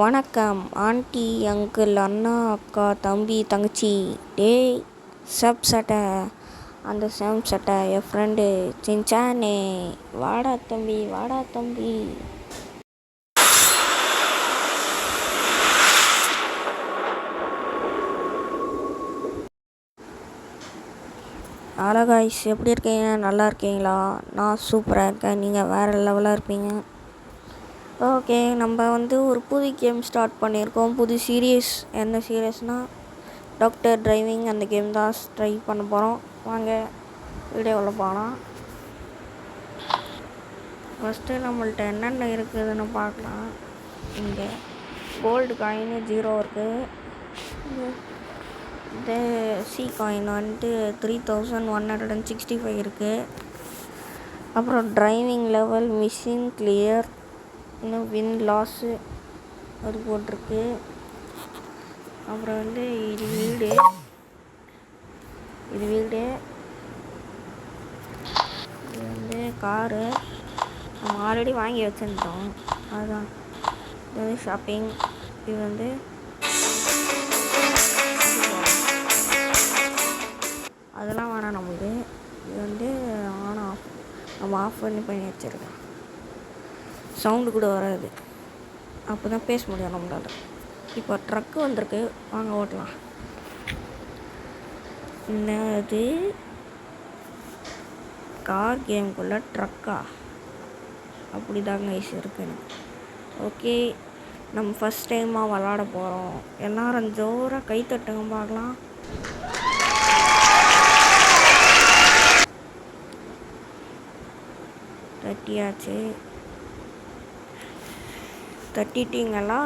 வணக்கம் aunty, uncle, அண்ணா, அக்கா, தம்பி, தங்கச்சி. டேய் சப் சட்டை, அந்த சேம் சட்டை என் ஃப்ரெண்டு சின்சானே. வாடா தம்பி, வாடா தம்பி. ஹலோ காய்ஸ், எப்படி இருக்கீங்க? நல்லா இருக்கீங்களா? நான் சூப்பராக இருக்கேன். நீங்கள் வேறு லெவலாக இருப்பீங்க. ஓகே, நம்ம ஒரு புது கேம் ஸ்டார்ட் பண்ணியிருக்கோம். புது சீரியஸ். என்ன சீரியஸ்னால் டாக்டர் டிரைவிங். அந்த கேம் தான் ட்ரை பண்ண போகிறோம். வாங்க வீடியோவில் போகலாம். ஃபஸ்ட்டு நம்மள்ட்ட என்னென்ன இருக்குதுன்னு பார்க்கலாம். இங்கே கோல்டு காயின் 0 இருக்குது. இந்த சி காயின் 3165 இருக்குது. அப்புறம் டிரைவிங் லெவல், மிஷின் கிளியர், இன்னும் வின் லாஸு அது போட்டிருக்கு. அப்புறம் இது வீடு, இது காரு நம்ம ஆல்ரெடி வாங்கி வச்சுருந்தோம். அதுதான் இது ஷாப்பிங். இது அதெல்லாம் வேணாம் நமக்கு. இது ஆன் ஆஃப் நம்ம ஆஃப் பண்ணி வச்சுருக்கோம். சவுண்டு கூட வராது. அப்போ தான் பேச முடியும் நம்மளால். இப்போ ட்ரக்கு வந்திருக்கு, வாங்க ஓட்டலாம். இது கார் கேமுக்குள்ளே ட்ரக்கா அப்படி தாங்க இருக்குன்னு. ஓகே, நம்ம ஃபஸ்ட் டைமாக விளாட போகிறோம். எல்லோரும் ஜோராக கை தட்டுங்க பார்க்கலாம். தட்டியாச்சு. தட்டிட்டிங்களா?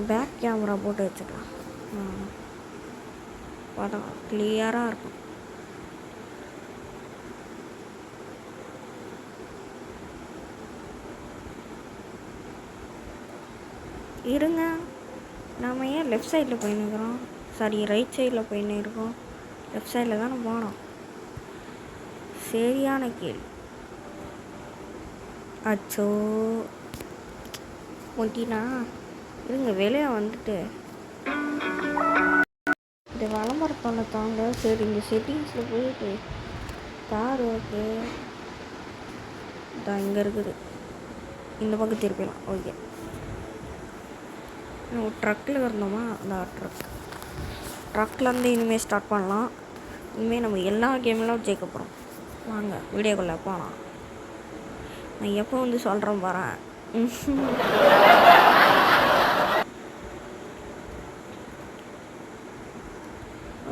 பேக் கேமரா போட்டு வச்சுக்கலாம். படம் கிளியராக இருக்கும். இருங்க, நாம் ஏன் லெஃப்ட் சைடில் போயின்னு இருக்கிறோம்? சாரி, ரைட் சைடில் போயின்னு இருக்கோம். லெஃப்ட் சைடில் தானே போனோம். சரியான கேள்வி. அச்சோ ஒட்டினா இருங்க, வெளியே வந்துட்டு இந்த விளம்பரத்தால் தாங்க. சரி, இந்த செட்டிங்ஸில் போயிட்டு கார் ஓகே தான் இங்கே இருக்குது. இந்த பக்கம் திருப்பிடலாம். ஓகே, ட்ரக்கில் இருந்தோமா? அந்த ட்ரக்லேருந்து இனிமேல் ஸ்டார்ட் பண்ணலாம். இனிமேல் நம்ம எல்லா கேம்லாம் ஜெயிக்க போகிறோம். வாங்க வீடியோக்குள்ளே போகலாம். நான் எப்போ சொல்கிறேன் பாறேன்.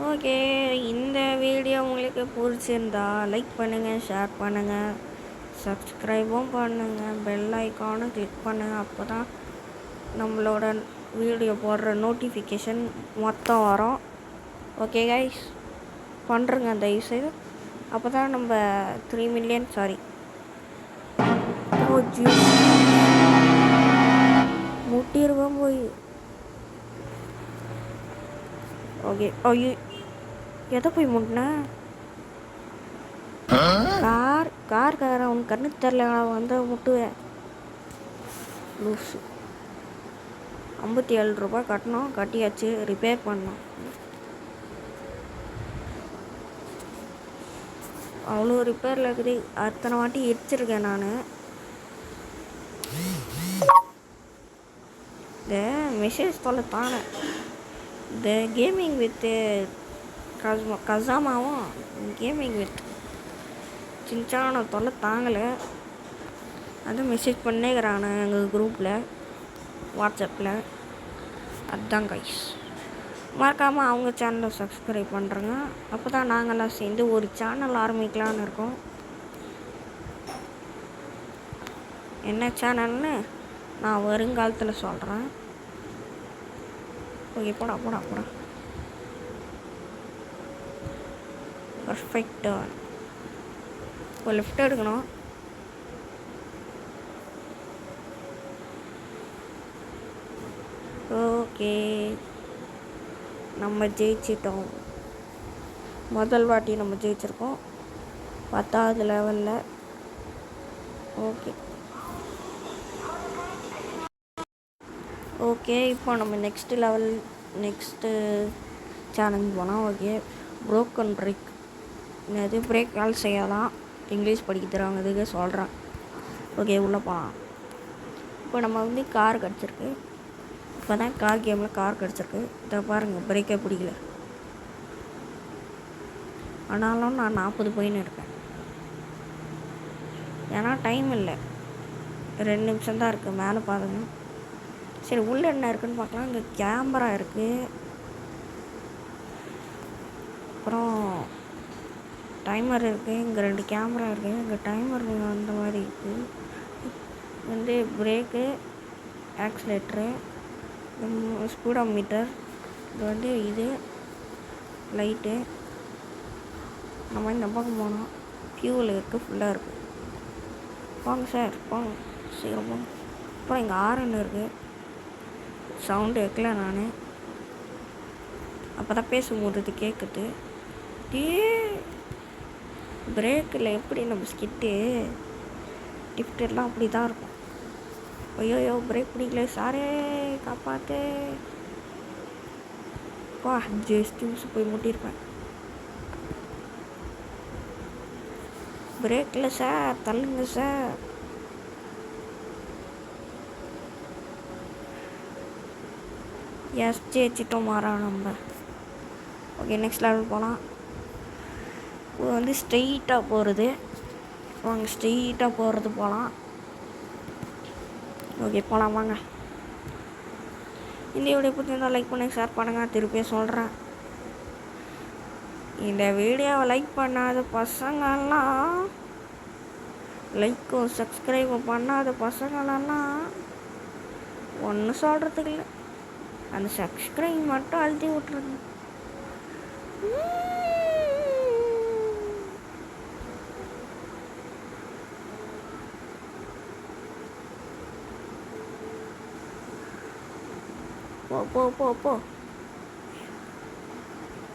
ஓகே, இந்த வீடியோ உங்களுக்கு பிடிச்சிருந்தா லைக் பண்ணுங்கள், ஷேர் பண்ணுங்கள், சப்ஸ்கிரைபும் பண்ணுங்கள், பெல் ஐக்கானும் கிளிக் பண்ணுங்கள். அப்போ தான் நம்மளோட வீடியோ போடுற நோட்டிஃபிகேஷன் மொத்தம் வரும். ஓகே கைஸ், பண்ணுறங்க தயவுசெய்து. அப்போ தான் நம்ம 3 மில்லியன் முட்டிருவோம் போய். ஓகே, ஐயோ எதை போய் முட்டின? கார் உன் கண்ணுக்கு தெரியல முட்டுவேன். லூஸு. 57 ரூபாய் கட்டணும். கட்டியாச்சு. ரிப்பேர் பண்ணோம். அவ்வளோ ரிப்பேரில் இருக்குது. அத்தனை வாட்டி இடிச்சிருக்கேன் நான். இந்த மெசேஜ் தொல்லை தானே. இந்த கேமிங் வித் கசாமாவும் கேமிங் வித் சின்சான தொல்லை தாங்கலை. அதுவும் மெசேஜ் பண்ணிக்கிறானு எங்கள் குரூப்பில், வாட்ஸ்அப்பில். அதுதான் கைஸ், மறக்காமல் அவங்க சேனலை சப்ஸ்கிரைப் பண்ணுறேங்க. அப்போ தான் நாங்கள்லாம் சேர்ந்து ஒரு சேனல் ஆரம்பிக்கலான்னு இருக்கோம். என்ன சேனல்னு நான் வருங்காலத்தில் சொல்கிறேன். ஓகே, போடா பர்ஃபெக்டாக. இப்போ லெஃப்ட் எடுக்கணும். ஓகே, நம்ம ஜெயிச்சிட்டோம். முதல் வாட்டி நம்ம ஜெயிச்சிருக்கோம் 10வது லெவலில். ஓகே. ஓகே, இப்போ நம்ம நெக்ஸ்ட்டு சேலஞ்ச் போனால். Okay, broken break. இது பிரேக் வேலை செய்யாதான், இங்கிலீஷ் படிக்க தருவாங்க, இதுக்கு சொல்கிறேன். ஓகே, உள்ளே போகலாம். இப்போ நம்ம வந்து கார் கிடச்சிருக்கு. இப்போ தான் கார் கேமில் கார் கிடச்சிருக்கு. இதை பாருங்கள், பிரேக்கே பிடிக்கல. ஆனாலும் நான் 40 போயின்னு இருக்கேன். ஏன்னா டைம் இல்லை, 2 நிமிஷம் தான் இருக்குது. மேலே பாருங்க. சரி, உள்ளே என்ன இருக்குதுன்னு பார்க்கலாம். இங்கே கேமரா இருக்குது, அப்புறம் டைமர் இருக்குது. இங்கே 2 கேமரா இருக்குது. இங்கே டைமர் அந்த மாதிரி இருக்குது. வந்து பிரேக்கு, ஆக்சிலேட்ரு, ஸ்பீடோமீட்டர், இது வந்து இது லைட்டு. நம்ம இந்த பக்கம் போனோம், ஃபியூல் இருக்குது, ஃபுல்லாக இருக்குது. போங்க சார், போங்க, சீக்கிரம் போங்க. அப்புறம் இங்கே ஆரன் இருக்குது. சவுண்டு வைக்கல நான், அப்போ தான் பேசும்போது இது கேட்குது. பிரேக்கில் எப்படி நம்ம டிஃப்டெல்லாம் அப்படி தான் இருக்கும். ஐயோ, பிரேக் பிடிக்கல சாரே, காப்பாற்று. வா, ஜஸ்ட் நிமிஷம் போய் முட்டியிருப்பேன். பிரேக்கில் சார், தள்ளுங்க சார். எஸ், ஜெயிச்சிட்டோம் மாறா நம்ம. ஓகே, நெக்ஸ்ட் லெவல் போகலாம். இப்போ வந்து ஸ்ட்ரெயிட்டாக போகிறது. வாங்க, ஸ்ட்ரெயிட்டாக போகிறது போகலாம். ஓகே, போகலாம் வாங்க. இந்த வீடியோ பிடிச்சிருந்தால் லைக் பண்ணுங்கள், ஷேர் பண்ணுங்கள். திருப்பியும் சொல்கிறேன், இந்த வீடியோவை லைக் பண்ணாத பசங்கள்லாம், லைக்கும் சப்ஸ்கிரைபும் பண்ணாத பசங்களெல்லாம் ஒன்றும் சொல்கிறதுக்கு இல்லை. அந்த சப்ஸ்கிரைப் மட்டும் அழுத்தி விட்ருங்க. போ போ போ போ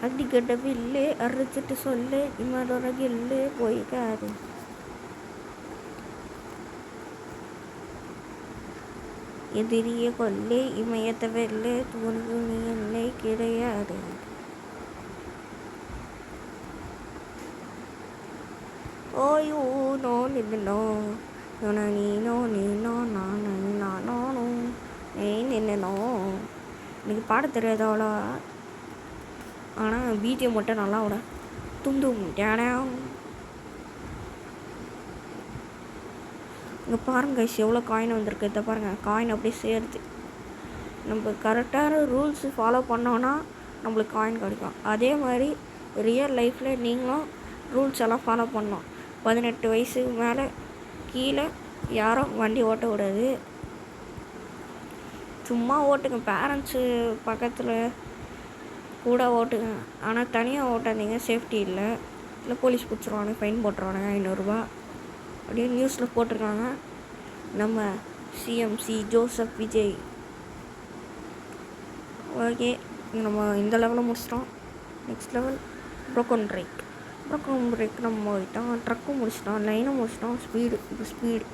அடிக்கட்ட வில்லு அரைச்சிட்டு சொல்லு, இமரோட கில்லு போய்க்காது. எதிரிய கொல்லு, இமயத்தை வெல்லு, துணிக்கு நீ என்னை கிடையாது. ஓயோ நோ நின்னோ நீனோ நீனோ நானோ நின்னோ. எனக்கு பாட தெரியாது அவ்வளோ, ஆனால் பிஜிஎம் மட்டும் நல்லா விட துந்தும் டேனா. இங்கே பாருங்க கைஸ், எவ்வளோ காயின் வந்திருக்கு. இதை பாருங்கள், காயின் அப்படியே சேருது. நம்ம கரெக்டான ரூல்ஸ் ஃபாலோ பண்ணோன்னா நம்மளுக்கு காயின் கிடைக்கும். அதே மாதிரி ரியல் லைஃப்பில் நீங்களும் ரூல்ஸ் எல்லாம் ஃபாலோ பண்ணோம். 18 வயசுக்கு மேலே கீழே யாரும் வண்டி ஓட்ட விடாது. சும்மா ஓட்டுங்க, பேரண்ட்ஸு பக்கத்தில் கூட ஓட்டுங்க, ஆனால் தனியாக ஓட்டாதீங்க, சேஃப்டி இல்லை. போலீஸ் பிடிச்சிருவாங்க, ஃபைன் போட்டுருவாங்க 500 ரூபா அப்படின்னு நியூஸில் போட்டிருக்காங்க நம்ம சிஎம்சி ஜோசப் விஜய். ஓகே, நம்ம இந்த லெவலில் முடிச்சிட்டோம். நெக்ஸ்ட் லெவல் ப்ரோக்கன் பிரேக் நம்ம போயிட்டோம். ட்ரக்கும் முடிச்சிட்டோம், லைனும் முடிச்சிட்டோம். ஸ்பீடு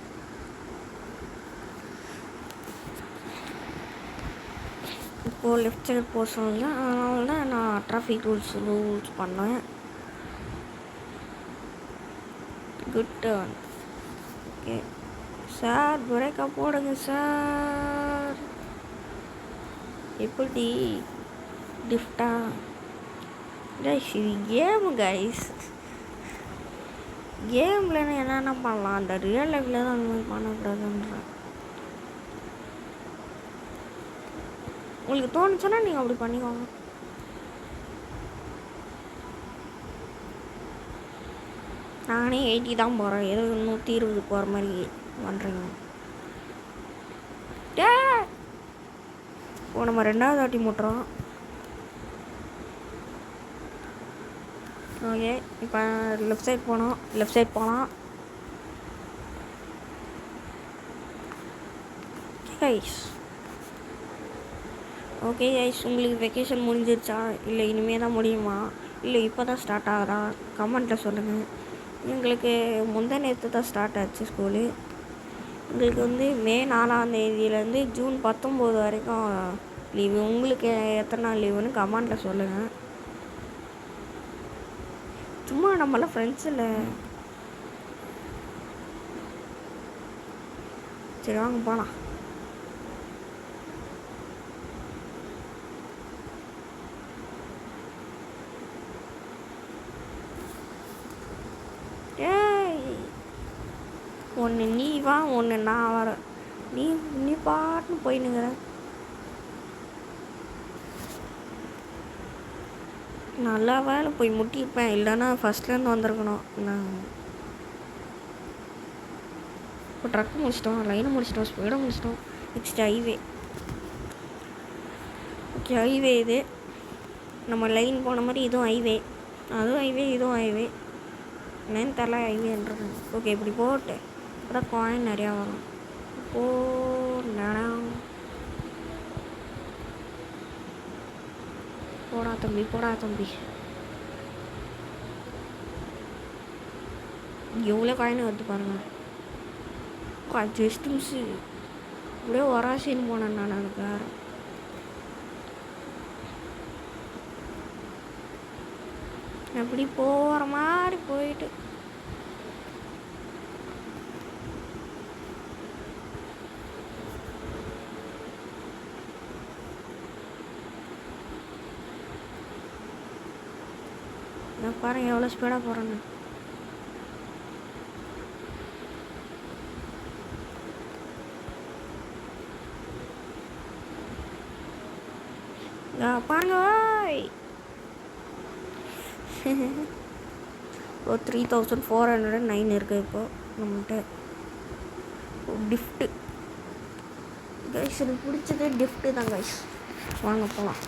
இப்போது லெஃப்ட் சைடு போக சொல்லுங்க. அதனால தான் நான் டிராஃபிக் ரூல்ஸ் பண்ணேன். Good turn. ஓகே சார், பிரேக்கை போடுங்க சார். எப்படி டிஃப்டா கைஸ், இது கேமு கைஸ். கேமில் என்னென்ன பண்ணலாம், அந்த ரியல் லைஃப்பில் தான் அந்த மாதிரி பண்ணக்கூடாதுன்றேன். உங்களுக்கு தோணுச்சுன்னா நீங்கள் அப்படி பண்ணிக்கோங்க. நானே 80 தான் போகிறேன், ஏதோ 120 போகிற மாதிரி பண்ணுறீங்க. இப்போ நம்ம 2வது வாட்டி முட்டுறோம். ஓகே, இப்போ லெஃப்ட் சைட் போகலாம். கைஸ் ஓகே கைஸ், உங்களுக்கு வெக்கேஷன் முடிஞ்சிருச்சா, இல்லை இனிமேல் தான் முடியுமா, இல்லை இப்போ தான் ஸ்டார்ட் ஆகுதா, கமெண்ட்டில் சொல்லுங்கள். எங்களுக்கு முந்தா நேற்று தான் ஸ்டார்ட் ஆச்சு ஸ்கூலு. உங்களுக்கு வந்து மே 4ஆம் தேதியிலேருந்து ஜூன் 19 வரைக்கும் லீவு. உங்களுக்கு எத்தனை நாள் லீவுன்னு கமெண்டில் சொல்லுங்கள். சும்மா நம்மளாம் ஃப்ரெண்ட்ஸ் இல்லை. சரி வாங்க போகலாம். ஒன்று நீ வா, ஒன்று நான் வரேன். நீ பாட்டுன்னு போயின்னுங்கிற. நல்லா வேலை போய் முட்டிப்பேன், இல்லைன்னா ஃபஸ்ட்லேருந்து வந்திருக்கணும். நான் இப்போ ட்ரக்கு முடிச்சிட்டோம், லைனை முடிச்சிட்டோம், ஸ்பீடை முடிச்சிட்டோம். Next highway. ஓகே, ஹைவே இது. நம்ம லைன் போன மாதிரி இதுவும் ஹைவே, அதுவும் ஹைவே, இதுவும் ஹைவே. என்னன்னு தெரில ஹைவேன்றது. ஓகே, இப்படி போட்டு அப்புறம் காயின் நிறையா வரும். போடா தம்பி, போடா தம்பி. எவ்வளோ காயின் வருது பாருங்க. Just miss. அப்படியே வராசின்னு போனேன் நான். அதுக்கு வேறு அப்படி போகிற மாதிரி போயிட்டு நான் பாருங்க எவ்வளோ ஸ்பீடாக போகிறேன்னு. பாருங்க இப்போ 3409 இருக்குது இப்போது நம்மகிட்ட. கிஃப்ட்டு கைஸ், எனக்கு பிடிச்சது கிஃப்ட்டு தான் கைஸ். வாங்க போகலாம்.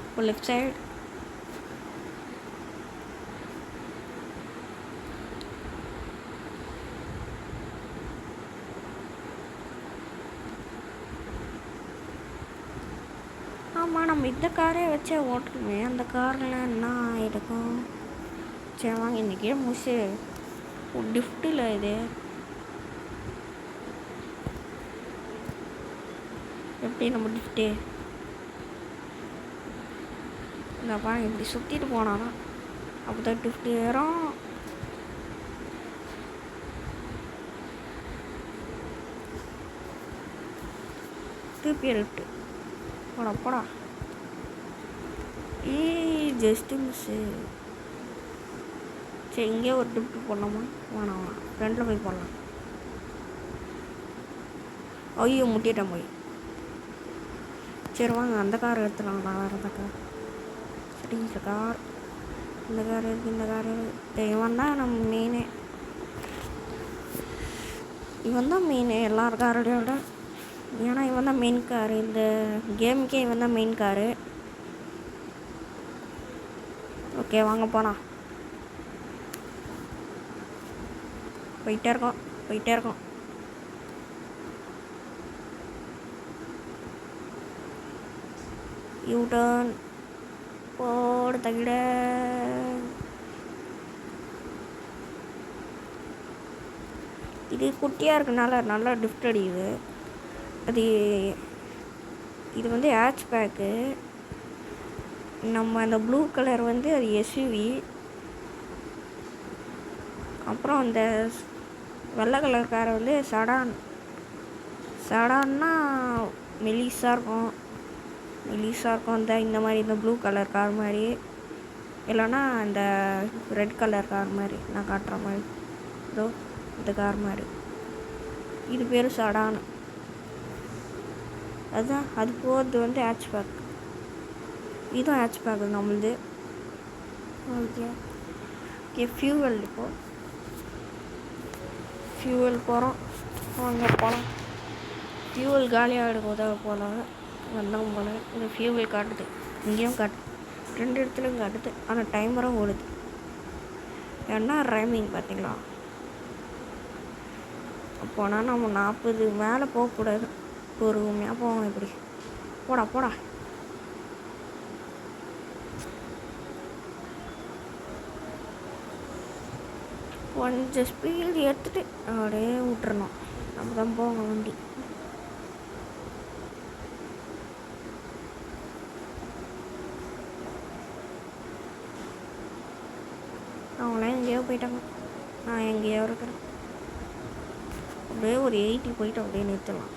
இப்போ லெஃப்ட் சைடு ஆமாம், நம்ம இந்த காரே வச்சே ஓட்டணுமே. அந்த காரில் என்ன இருக்கும்? சரி வாங்க, இன்றைக்கே முடிச்சு. கிஃப்ட்டில் இது எப்படி நம்ம கிஃப்ட்டு இந்த பாருங்க, இப்படி சுற்றிட்டு போனாதான் அப்போ தான் கிஃப்ட்டு ஏறும். திருப்பி லிஃப்ட்டு போடா போடா. Just miss. சரி, இங்கேயே ஒரு லிஃப்ட் போடலாமா? வேணாம், ஃப்ரெண்டில் போய் போடலாம். ஐயோ, முட்டிட்டேன் போய். சரி வாங்க, அந்த கார் எடுத்துடலாம். நான் வேறு அந்த கார். சரி, இந்த கார் இருக்குது, இந்த கார் இருக்குது. இவன் தான் நம்ம மெயினே. இவன் தான் மெயின் எல்லார் காரோடைய விட. ஏன்னா இவன் தான் மெயின் காரு. இந்த கேமுக்கே இவன் தான் மெயின் காரு. ஓகே வாங்க போகலாம். போயிட்டே இருக்கோம். யூடர்ன் போடு தகிட. இது குட்டியாக இருக்கனால நல்லா டிஃப்ட் அடிக்குது. இது வந்து ஹேட்ச் பேக்கு. நம்ம அந்த ப்ளூ கலர் வந்து அது எஸ்யூவி. அப்புறம் அந்த வெள்ளை கலர் காரை வந்து சடான்னா மெலிசாக இருக்கும். இந்த மாதிரி இந்த ப்ளூ கலர் கார் மாதிரி, இல்லைன்னா இந்த ரெட் கலர் கார் மாதிரி நான் காட்டுற மாதிரி. இதோ இந்த கார் மாதிரி. இது பேர் சடான். அதுதான் அது போகிறது வந்து ஹேட்ச் பேக். இதுவும் ஹேட்ச் பேக்கு நம்மளுது. Okay fuel. இப்போது ஃபியூவல் போகிறோம். வாங்க போகலாம். ஃபியூவல் காலியாக எடுக்கும் போல் வந்தவங்க போல். இந்த ஃபியூவல் காட்டுது, இங்கேயும் காட்டுது, 2 இடத்துலையும் காட்டுது. ஆனால் டைமரும் ஓடுது. ஏன்னா ரைமிங் பார்த்தீங்களா? போனால் நம்ம 40 மேலே போகக்கூடாது. பொறுமையாக போவோம். இப்படி போடா. கொஞ்சம் ஸ்பீடு எடுத்துகிட்டு அப்படியே விட்டுறணும். நம்ம தான் போங்க வண்டி. அவங்களாம் எங்கேயோ போயிட்டாங்க, நான் எங்கேயோ இருக்கிறேன். அப்படியே ஒரு 80 போயிட்டு அப்படியே நிறுத்தலாம்.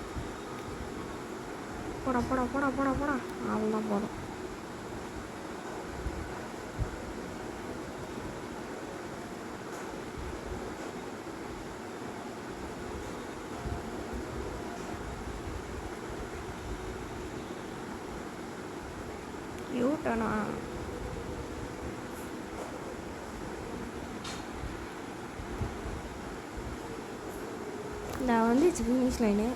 போடா போடா போடா போடா போடா, அவ்வளோதான் போதும். யூட்டனா நான் வந்து ஃபினிஷ் லைனு.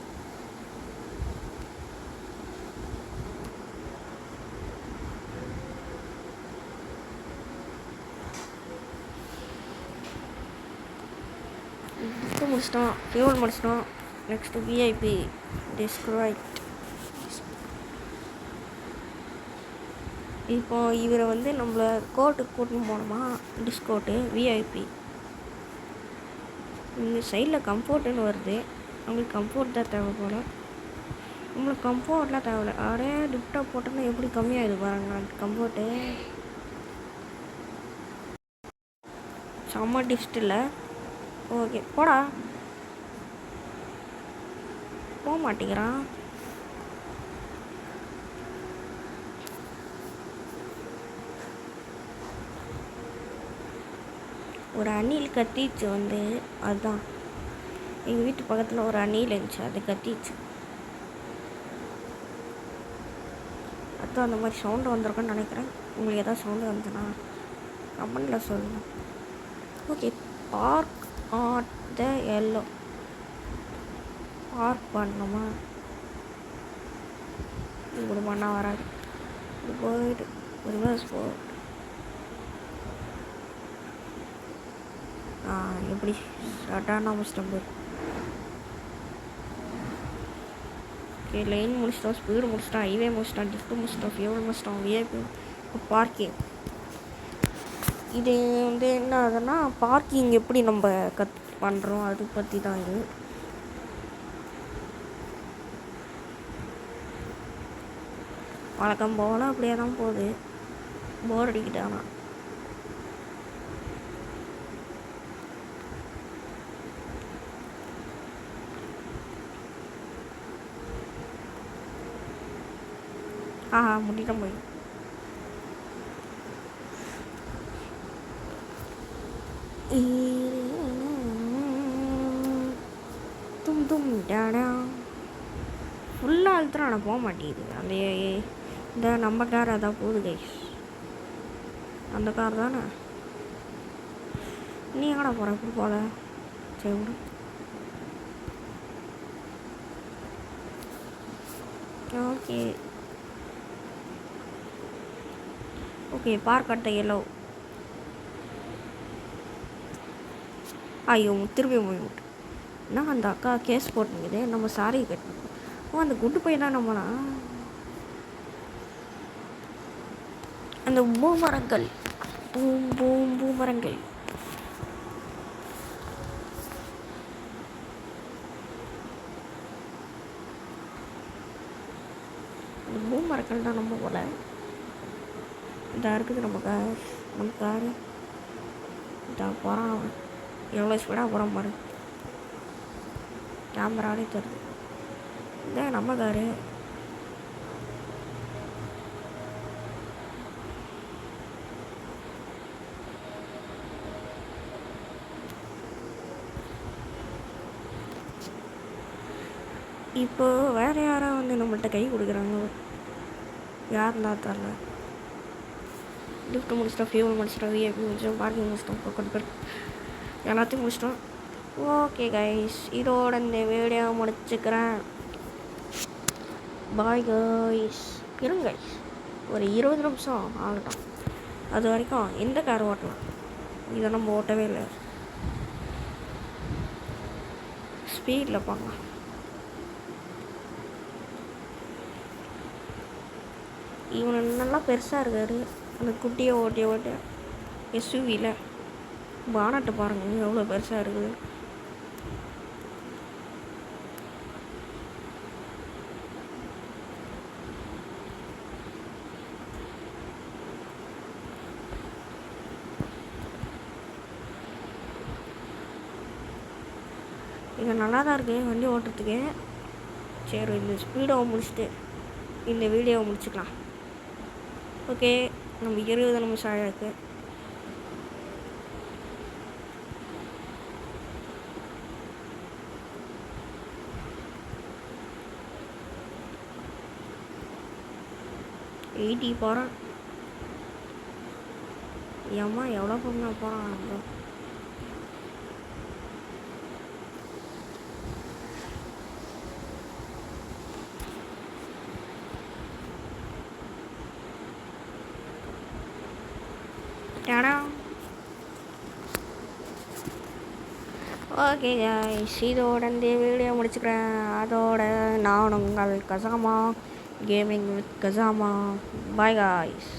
முடிச்சிட்டோம், ஃபியூல் முடிச்சிட்டோம். நெக்ஸ்ட்டு விஐபி டிஸ்க்ரைட். இப்போ இவரை வந்து நம்மளை கோர்ட்டுக்கு கூட்டின்னு போனோமா, டிஸ்கோட்டு விஐபி. இந்த சைடில் கம்ஃபோர்ட்டுன்னு வருது, நம்மளுக்கு கம்ஃபோர்ட் தான் தேவை போல். நம்மளுக்கு கம்ஃபோர்ட்லாம் தேவையில்ல. அப்படியே டிப்டாப் போட்டோன்னா எப்படி கம்மியாகிது பாருங்க கம்ஃபோர்ட்டு. செம்ம டிஸ்ட் இல்லை. ஓகே போடா, போக மாட்டேங்கிறான். ஒரு அணில் கத்திச்சு வந்து, அதுதான் எங்கள் வீட்டு பக்கத்தில் ஒரு அணில் இருந்துச்சு, அது கத்திச்சு. அதுதான் அந்த மாதிரி சவுண்டு வந்திருக்குன்னு நினைக்கிறேன். உங்களுக்கு எதாவது சவுண்டு வந்துச்சுன்னா கமெண்டில் சொல்லுங்கள். Okay, park at the yellow. Park பண்ணணுமா? இப்படி பண்ணால் வராது. இது போயிட்டு ரிவர்ஸ் போட்டு எப்படி ஷார்ட்டாக நம்ம ஸ்டம்பு. ஓகே, லைன் முடிச்சிட்டோம், ஸ்பீடு முடிச்சிட்டோம், ஹைவே முடிச்சிட்டோம், டிஃப்ட் முடிச்சிட்டோம், ஃபியூல் முடிச்சிட்டோம், விஐபி. பார்க்கிங். இது வந்து என்ன ஆகுதுன்னா, பார்க்கிங் எப்படி நம்ம பண்ணுறோம் அது பற்றி தான் இது. வழக்கம் போல் அப்படியே தான் போகுது, போர் அடிக்கிட்டானா. முடிக்க போய் தும் தும் டாடா ஃபுல்லாக அழுத்துறோம், ஆனால் போக மாட்டேங்குது. அந்த இந்த நம்ம கார் அதான் போகுது கைஸ், அந்த கார் தானே. நீ எங்கடா போகிற? இப்படி போகல, சரி விடு. Okay okay, park at the yellow. ஐயோ, திரும்பி போய்விட்டு என்ன அந்த அக்கா கேஸ் போட்டுங்குது, நம்ம சாரி கட்டணும். அந்த குண்டு பையன் தான் நம்மளா. அந்த பூமரங்கள், பூமரங்கள். அந்த பூமரங்கள் தான் நம்ம போல. இதாக இருக்குது நம்ம காரு. இதாக போகிறான், எவ்வளோ ஸ்பீடாக போகிறான் பாரு, கேமராலே தருது. இதான் நம்ம காரு. இப்போ வேறு யாராவது வந்து நம்மள்கிட்ட கை கொடுக்குறாங்க, யாருந்தா தரல. லிஃப்ட் முடிச்சிட்டோம், ஃபியூல் முடிச்சிட்டோம், விஐபி முடிச்சிட்டோம், பார்க்கிங் முடிச்சிட்டோம், கொண்டு எல்லாத்தையும் முடிச்சிட்டோம். ஓகே கைஸ், இதோட இந்த வீடியோ முடிச்சுக்கிறேன். Bye guys. இருங்க கைஸ், ஒரு 20 நிமிஷம் ஆகட்டும், அது வரைக்கும் எந்த கார் ஓட்டலாம். இதை நம்ம ஓட்டவே இல்லை, ஸ்பீடில் பார்க்கலாம். இவன் நல்லா பெருசாக இருக்கார், அந்த குட்டியை ஓட்டி எஸ்யூவியில். பானட்டை பாருங்கள் எவ்வளோ பெருசாக இருக்குது. இது நல்லா தான் இருக்குது வண்டி ஓட்டுறதுக்கு. சரி, இந்த ஸ்பீடை முடிச்சுட்டு இந்த வீடியோவை முடிச்சுக்கலாம். ஓகே, நம்ம 20 நிமிஷம் ஆகிருக்கு. போகிறேன். ஏம்மா எவ்வளோ பொண்ணு போகிறான் ப்ரோ. ஓகே கைஸ், இதோட இந்த வீடியோ முடிச்சுக்கிறேன். அதோட நான் உங்கள் Kasama gaming with Kasama. Bye guys.